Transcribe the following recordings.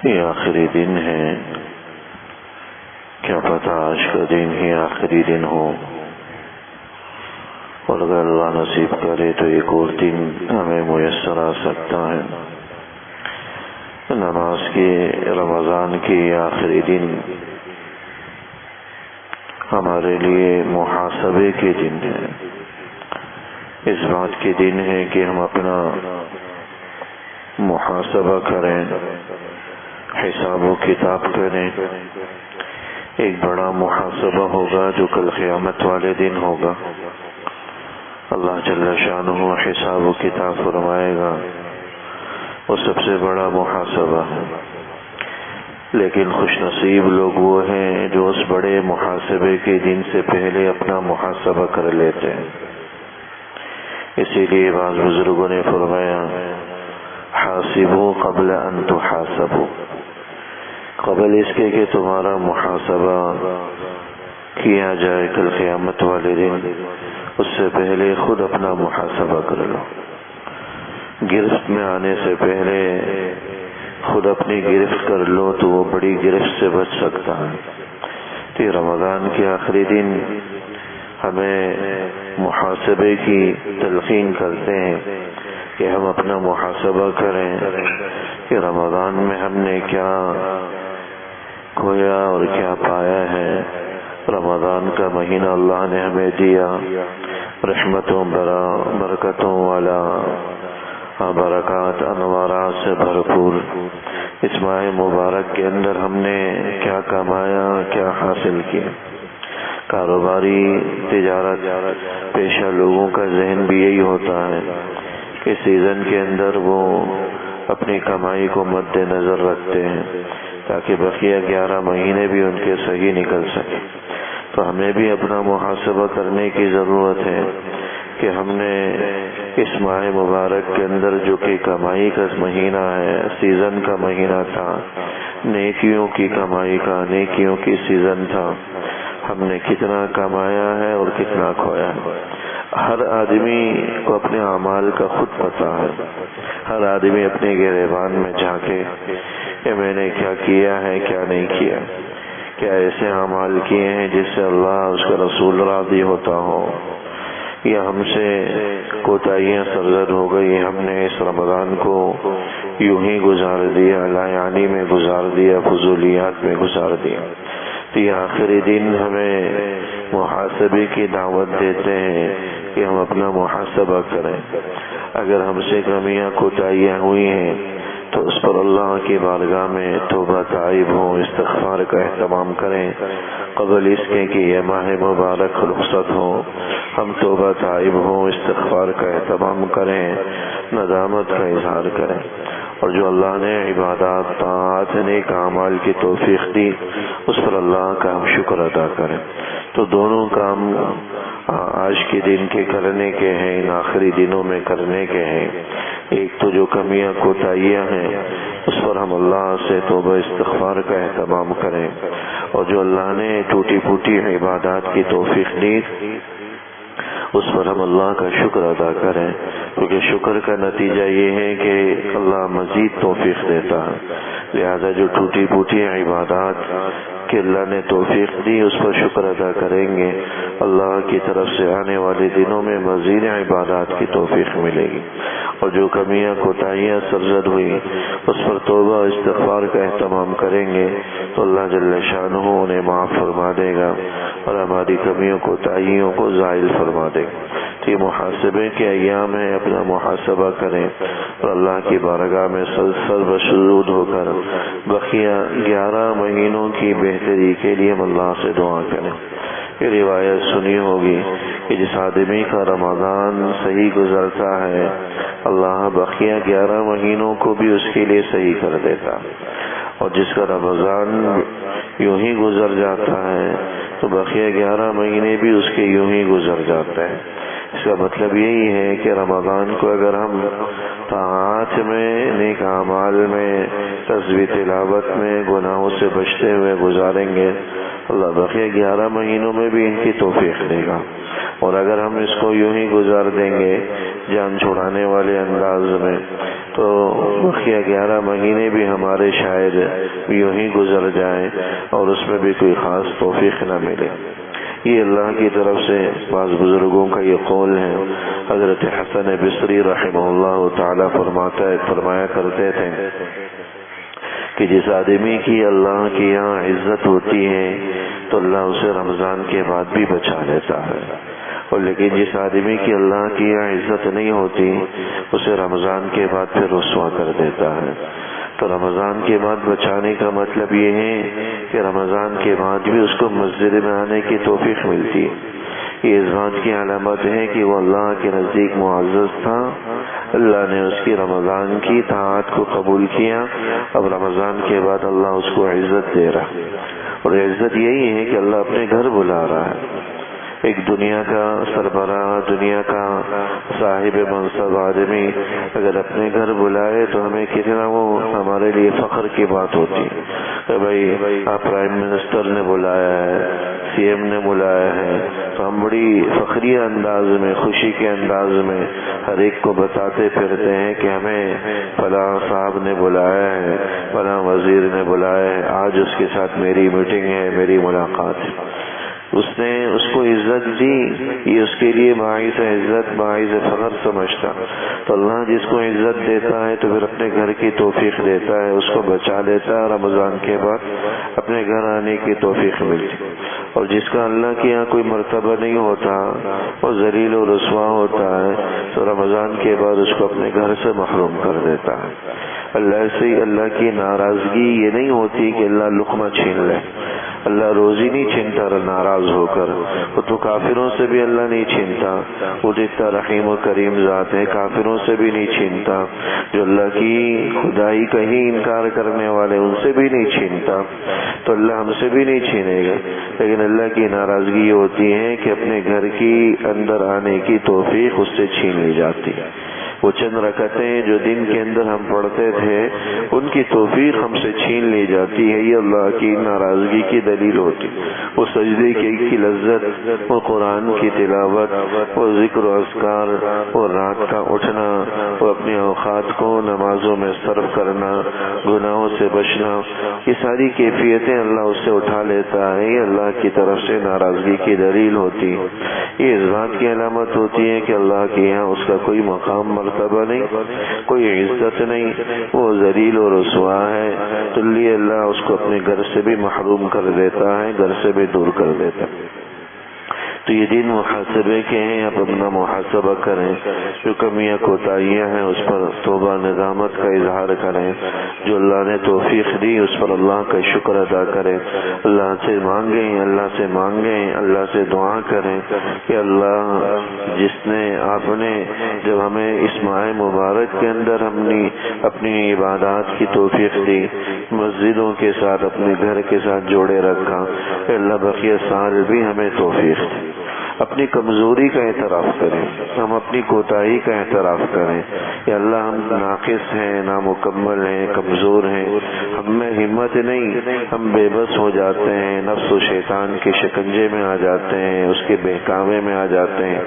یہ آخری دن ہے، کیا پتہ آج کا دن ہی آخری دن ہو، اور اگر اللہ نصیب کرے تو ایک اور دن ہمیں میسر آ سکتا ہے۔ نماز کے رمضان کے آخری دن ہمارے لیے محاسبے کے دن ہے، اس بات کے دن ہے کہ ہم اپنا محاسبہ کریں، حساب و کتاب کریں۔ ایک بڑا محاسبہ ہوگا جو کل قیامت والے دن ہوگا، اللہ جل شانہ حساب و کتاب فرمائے گا، وہ سب سے بڑا محاسبہ ہے۔ لیکن خوش نصیب لوگ وہ ہیں جو اس بڑے محاسبے کے دن سے پہلے اپنا محاسبہ کر لیتے ہیں۔ اسی لیے بعض بزرگوں نے فرمایا، حاسبوا قبل ان تحاسبوا، قبل اس کے کہ تمہارا محاسبہ کیا جائے کل قیامت والے دن، اس سے پہلے خود اپنا محاسبہ کر لو۔ گرفت میں آنے سے پہلے خود اپنی گرفت کر لو تو وہ بڑی گرفت سے بچ سکتا ہے۔ تو رمضان کے آخری دن ہمیں محاسبے کی تلقین کرتے ہیں کہ ہم اپنا محاسبہ کریں کہ رمضان میں ہم نے کیا کھویا اور کیا پایا ہے۔ رمضان کا مہینہ اللہ نے ہمیں دیا رحمتوں برکتوں والا، برکات انوارات سے بھرپور۔ اس ماہ مبارک کے اندر ہم نے کیا کمایا، کیا حاصل کیا۔ کاروباری تجارت پیشہ لوگوں کا ذہن بھی یہی ہوتا ہے کہ سیزن کے اندر وہ اپنی کمائی کو مد نظر رکھتے ہیں تاکہ بقیہ 11 مہینے بھی ان کے صحیح نکل سکے۔ تو ہمیں بھی اپنا محاسبہ کرنے کی ضرورت ہے کہ ہم نے اس ماہ مبارک کے اندر جو کہ کمائی کا مہینہ ہے، سیزن کا مہینہ تھا، نیکیوں کی کمائی کا، نیکیوں کی سیزن تھا، ہم نے کتنا کمایا ہے اور کتنا کھویا ہے۔ ہر آدمی کو اپنے اعمال کا خود پتہ ہے، ہر آدمی اپنے گریبان میں جھانکے کہ میں نے کیا کیا ہے، کیا نہیں کیا، کیا ایسے اعمال کیے ہیں جس سے اللہ اس کا رسول راضی ہوتا ہو، یا ہم سے کوتاہیاں سرزد ہو گئی، ہم نے اس رمضان کو یوں ہی گزار دیا، لا یعنی میں گزار دیا، فضولیات میں گزار دیا۔ تو یہ آخری دن ہمیں محاسبے کی دعوت دیتے ہیں کہ ہم اپنا محاسبہ کریں۔ اگر ہم سے کمیاں کوتاہیاں ہوئی ہیں تو اس پر اللہ کی بارگاہ میں توبہ تائب ہوں، استغفار کا اہتمام کریں۔ قبل اس کے کہ یہ ماہ مبارک رخصت ہو، ہم توبہ تائب ہوں، استغفار کا اہتمام کریں، ندامت کا اظہار کریں، اور جو اللہ نے عبادات، طاعات، نیک اعمال کی توفیق دی اس پر اللہ کا ہم شکر ادا کریں۔ تو دونوں کام آج کے دن کے کرنے کے ہیں، ان آخری دنوں میں کرنے کے ہیں۔ ایک تو جو کمیاں کوتاہیاں ہیں اس پر ہم اللہ سے توبہ استغفار کا اہتمام کریں، اور جو اللہ نے ٹوٹی پھوٹی عبادات کی توفیق دی اس پر ہم اللہ کا شکر ادا کریں، کیونکہ شکر کا نتیجہ یہ ہے کہ اللہ مزید توفیق دیتا ہے۔ لہذا جو ٹوٹی پھوٹی عبادات کہ اللہ نے توفیق دی اس پر شکر ادا کریں گے، اللہ کی طرف سے آنے والے دنوں میں مزید عبادات کی توفیق ملے گی، اور جو کمیاں کوتاہیاں سرزد ہوئی اس پر توبہ استغفار کا اہتمام کریں گے تو اللہ جل شانہ انہیں معاف فرما دے گا اور ہماری کمیوں کوتاہیوں کو زائل فرما دے گا۔ تو یہ محاسبے کے ایام ہیں، اپنا محاسبہ کریں اور اللہ کی بارگاہ میں سر بسجود ہو کر بقیہ 11 مہینوں کی بہتری کے لیے ہم اللہ سے دعا کریں۔ یہ روایت سنی ہوگی کہ جس آدمی کا رمضان صحیح گزرتا ہے اللہ بقیہ 11 مہینوں کو بھی اس کے لیے صحیح کر دیتا، اور جس کا رمضان یوں ہی گزر جاتا ہے تو بقیہ 11 مہینے بھی اس کے یوں ہی گزر جاتے ہیں۔ اس کا مطلب یہی ہے کہ رمضان کو اگر ہم طاعات میں، نیک اعمال میں، تسبیح تلاوت میں، گناہوں سے بچتے ہوئے گزاریں گے اللہ بقیہ 11 مہینوں میں بھی ان کی توفیق دے گا، اور اگر ہم اس کو یوں ہی گزار دیں گے جان چھڑانے والے انداز میں تو بقیہ 11 مہینے بھی ہمارے شاید یوں ہی گزر جائیں اور اس میں بھی کوئی خاص توفیق نہ ملے۔ یہ اللہ کی طرف سے بعض بزرگوں کا یہ قول ہے۔ حضرت حسن بصری رحمہ اللہ تعالی فرمایا کرتے تھے کہ جس آدمی کی اللہ کے یہاں عزت ہوتی ہے تو اللہ اسے رمضان کے بعد بھی بچا لیتا ہے، اور لیکن جس آدمی کی اللہ کی یہاں عزت نہیں ہوتی اسے رمضان کے بعد پھر رسوا کر دیتا ہے۔ تو رمضان کے بعد بچانے کا مطلب یہ ہے کہ رمضان کے بعد بھی اس کو مسجد میں آنے کی توفیق ملتی ہے۔ یہ اس بات کی علامت ہے کہ وہ اللہ کے نزدیک معزز تھا، اللہ نے اس کی رمضان کی طاعت کو قبول کیا، اب رمضان کے بعد اللہ اس کو عزت دے رہا، اور عزت یہی ہے کہ اللہ اپنے گھر بلا رہا ہے۔ ایک دنیا کا سربراہ، دنیا کا صاحب منصب آدمی اگر اپنے گھر بلائے تو ہمیں کتنا وہ ہمارے لیے فخر کی بات ہوتی ہے کہ بھائی آپ پرائم منسٹر نے بلایا ہے، سی ایم نے بلایا ہے، تو ہم بڑی فخریہ انداز میں، خوشی کے انداز میں ہر ایک کو بتاتے پھرتے ہیں کہ ہمیں فلاں صاحب نے بلایا ہے، فلاں وزیر نے بلایا ہے، آج اس کے ساتھ میری میٹنگ ہے، میری ملاقات ہے۔ اس نے اس کو عزت دی، یہ اس کے لیے باعث عزت، باعث فخر سمجھتا۔ تو اللہ جس کو عزت دیتا ہے تو پھر اپنے گھر کی توفیق دیتا ہے، اس کو بچا لیتا ہے، رمضان کے بعد اپنے گھر آنے کی توفیق ملتی۔ اور جس کا اللہ کے یہاں کوئی مرتبہ نہیں ہوتا، وہ ذلیل و رسوا ہوتا ہے، تو رمضان کے بعد اس کو اپنے گھر سے محروم کر دیتا ہے۔ اللہ سے اللہ کی ناراضگی یہ نہیں ہوتی کہ اللہ لقمہ چھین لے، اللہ روزی نہیں چھینتا ناراض ہو کر، وہ تو کافروں سے بھی اللہ نہیں چھینتا، وہ جتنا رحیم و کریم ذات ہے کافروں سے بھی نہیں چھینتا، جو اللہ کی خدائی کا ہی انکار کرنے والے ان سے بھی نہیں چھینتا، تو اللہ ہم سے بھی نہیں چھینے گا۔ لیکن اللہ کی ناراضگی یہ ہوتی ہے کہ اپنے گھر کی اندر آنے کی توفیق اس سے چھین لی جاتی ہے۔ وہ چند رکعتیں جو دن کے اندر ہم پڑھتے تھے ان کی توفیق ہم سے چھین لی جاتی ہے، یہ اللہ کی ناراضگی کی دلیل ہوتی۔ وہ سجدے کی لذت، وہ قرآن کی تلاوت، وہ ذکر و اذکار، وہ رات کا اٹھنا، وہ اپنے اوقات کو نمازوں میں صرف کرنا، گناہوں سے بچنا، یہ ساری کیفیتیں اللہ اس سے اٹھا لیتا ہے، یہ اللہ کی طرف سے ناراضگی کی دلیل ہوتی۔ یہ اس بات کی علامت ہوتی ہے کہ اللہ کے یہاں اس کا کوئی مقام مرتبہ نہیں، کوئی عزت نہیں، وہ ذلیل و رسوا ہے، تو لیے اللہ اس کو اپنے گھر سے بھی محروم کر دیتا ہے، گھر سے بھی دور کر دیتا ہے۔ تو یہ دن محاسبے کے ہیں، آپ اپنا محاسبہ کریں، جو کمیاں کوتاہیاں ہیں اس پر توبہ ندامت کا اظہار کریں، جو اللہ نے توفیق دی اس پر اللہ کا شکر ادا کریں، اللہ سے مانگیں، اللہ سے مانگیں، اللہ سے دعا کریں کہ اللہ جس نے آپ نے جب ہمیں اس ماہ مبارک کے اندر ہم نے اپنی عبادات کی توفیق دی، مسجدوں کے ساتھ اپنے گھر کے ساتھ جوڑے رکھا، کہ اللہ بقیہ سال بھی ہمیں توفیق دی۔ اپنی کمزوری کا اعتراف کریں، ہم اپنی کوتاہی کا اعتراف کریں کہ اللہ ہم ناقص ہیں، نامکمل ہیں، کمزور ہیں، ہم میں ہمت نہیں، ہم بے بس ہو جاتے ہیں، نفس و شیطان کے شکنجے میں آ جاتے ہیں، اس کے بہکاوے میں آ جاتے ہیں۔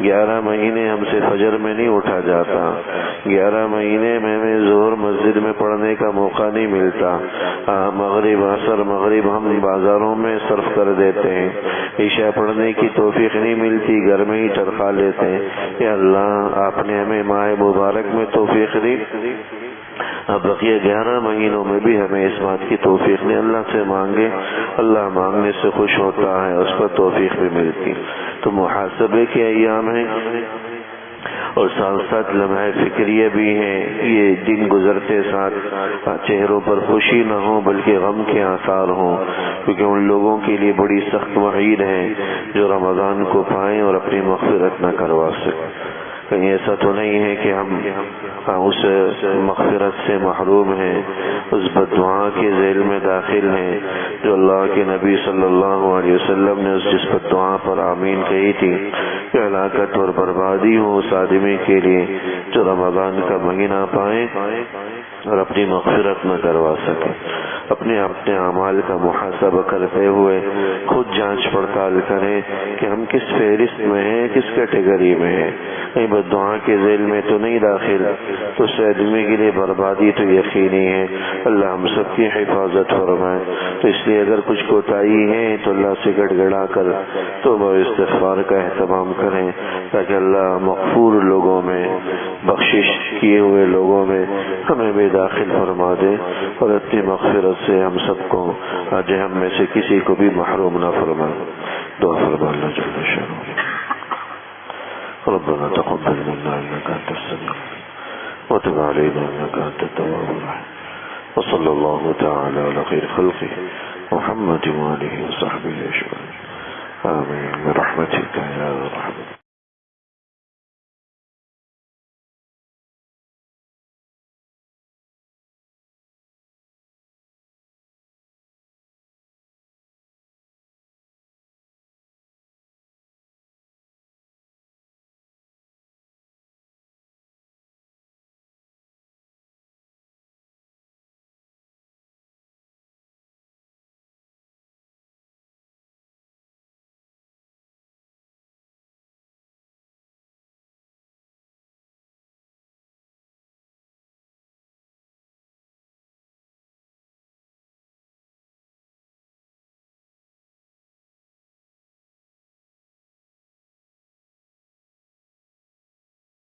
11 مہینے ہم سے فجر میں نہیں اٹھا جاتا، 11 مہینے میں ہمیں ظہر مسجد میں پڑھنے کا موقع نہیں ملتا، مغرب عصر مغرب ہم بازاروں میں صرف کر دیتے ہیں، عشاء پڑھنے کی توفیق نہیں ملتی، گھر میں ہی ٹرکا لیتے ہیں۔ یا اللہ آپ نے ہمیں ماہ مبارک میں توفیق دی، اب بقیہ 11 مہینوں میں بھی ہمیں اس بات کی توفیق نہیں، اللہ سے مانگے، اللہ مانگنے سے خوش ہوتا ہے، اس پر توفیق بھی ملتی۔ تو محاسبے کے ایام ہیں اور ساتھ ساتھ لمحہ فکریہ بھی ہیں، یہ دن گزرتے ساتھ چہروں پر خوشی نہ ہو بلکہ غم کے آثار ہوں، کیونکہ ان لوگوں کے لیے بڑی سخت وعید ہے جو رمضان کو پائیں اور اپنی مغفرت نہ کروا سکیں۔ کہیں ایسا تو نہیں ہے کہ ہم اس مغفرت سے محروم ہیں، اس بددعا کے ذیل میں داخل ہیں جو اللہ کے نبی صلی اللہ علیہ وسلم نے جس بددعا پر آمین کہی تھی کہ ہلاکت اور بربادی ہو اس آدمی کے لیے جو رمضان کا مہینہ پائے اور اپنی مغفرت نہ کروا سکے۔ اپنے اعمال کا محاسبہ کرتے ہوئے خود جانچ پڑتال کریں کہ ہم کس فہرست میں ہیں، کس کیٹیگری میں ہیں، کہیں بد دعا کے ذیل میں تو نہیں داخل، تو اس آدمی کے لیے بربادی تو یقینی ہے۔ اللہ ہم سب کی حفاظت فرمائے۔ تو اس لیے اگر کچھ کوتاہی ہے تو اللہ سے گڑ گڑا کر توبہ و استغفار کا اہتمام کریں، تاکہ اللہ مغفور لوگوں میں، بخشش کیے ہوئے لوگوں میں ہمیں بھی داخل فرما دے، اور اپنی مغفرت سے ہم سب کو آج ہم میں سے کسی کو بھی محروم نہ فرمائے۔ دعا فرما اللہ جل شانہ۔ ربنا تقبل منا انك انت السميع وتب علينا انك انت التواب الرحيم، وصلى الله تعالى على خير خلقه محمد وآله وصحبه أجمعين، آمين برحمتك يا أرحم